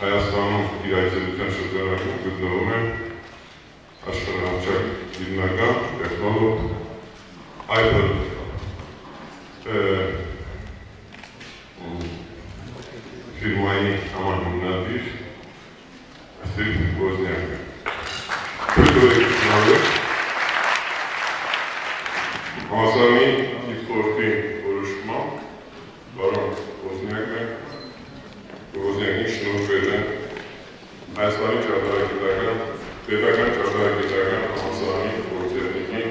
Հայաստանում իր այցելության շրջանակում գտնվում է աշխարհահռչակ գիտնական, տեխնոլոգ, Apple ֆիրմայի համահիմնադիր Ստիվ Ոզնյակը։ Համալսարանի իշխորտի որոշմամբ պարոն Ոզնյակին շնորհվել է Հայաստանի ճարտարագիտական պետական ճարտարագիտական համալսարանի փորձերնիկի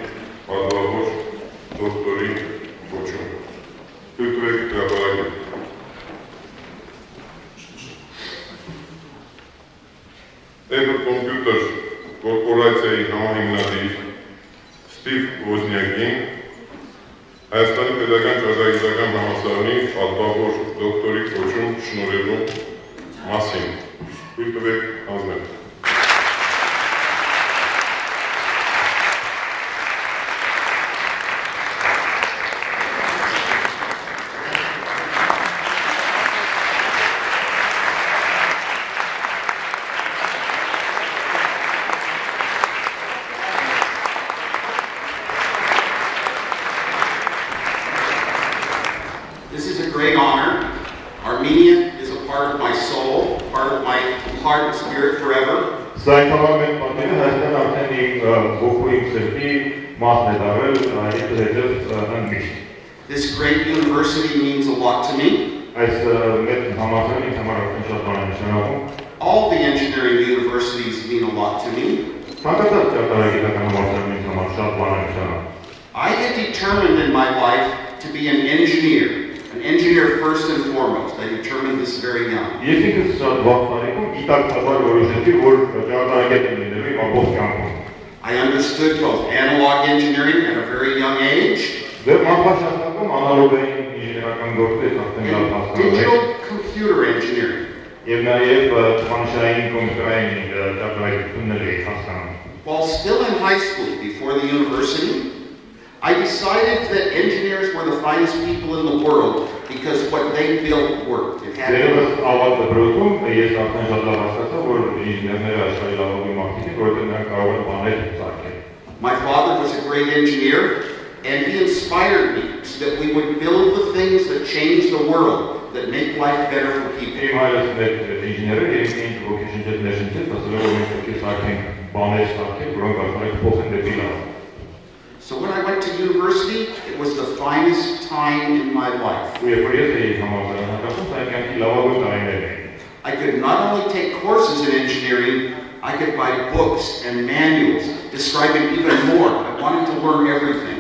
պատվավոր դոկտորի կոչում։ Թույլ հրապարակել։ Apple Computer կորպորացիայի համահիմնադիր Ստիվ Ոզնյակին Հայաստանի պետական ճարտարագիտական համալսարանի պատվավոր դոկտորի կոչում շնորհելու մասին։ Թույլ տվեք հանձնել։ This is a great honor. Armenia is a part of my soul, part of my heart and spirit forever. This great university means a lot to me. All the engineering universities mean a lot to me. I had determined in my life to be an engineer first and foremost. I determined this very young. I understood both analog engineering at a very young age and digital computer engineering. While still in high school, before the university, I decided that engineers were the finest people in the world because what they built worked. It had My father was a great engineer, and he inspired me so that we would build the things that change the world, that make life better for people. So when I went to university, it was the finest time in my life. I could not only take courses in engineering, I could buy books and manuals describing even more. I wanted to learn everything.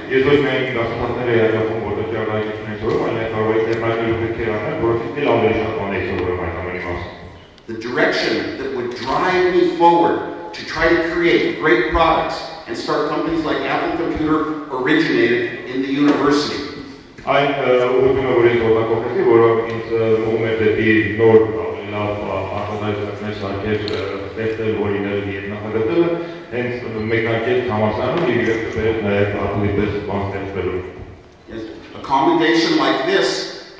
The direction that would drive me forward to try to create great products and start companies like Apple Computer originated in the university. Yes, a commendation like this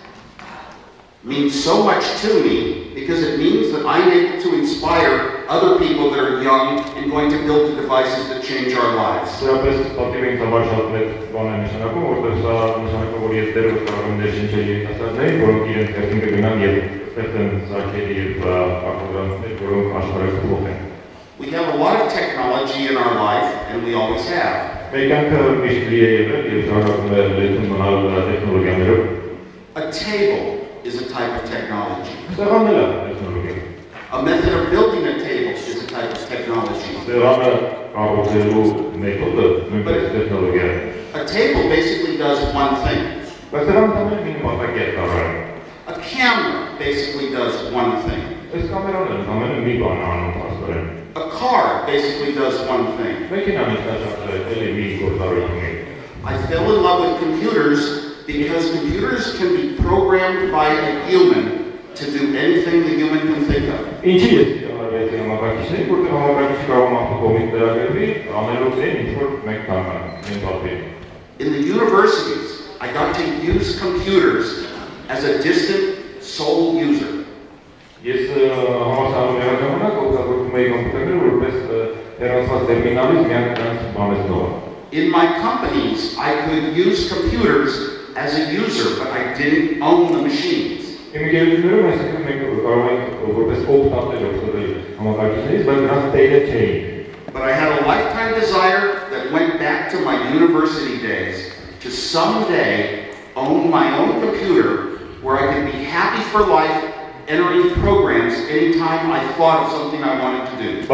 means so much to me because it means that I'm able to inspire other people that are young and going to build the devices that change our lives. We have a lot of technology in our life, and we always have. A table is a type of technology. A method of building a table is a type of technology. A table basically does one thing. A camera basically does one thing. A car basically does one thing. I fell in love with computers because computers can be programmed by a human to do anything the human can think of. In the universities, I got to use computers as a distant sole user. In my companies, I could use computers as a user, but I didn't own the machines. But I had a lifetime desire that went back to my university days to someday own my own computer where I could be happy for life, entering programs anytime I thought of something I wanted to do.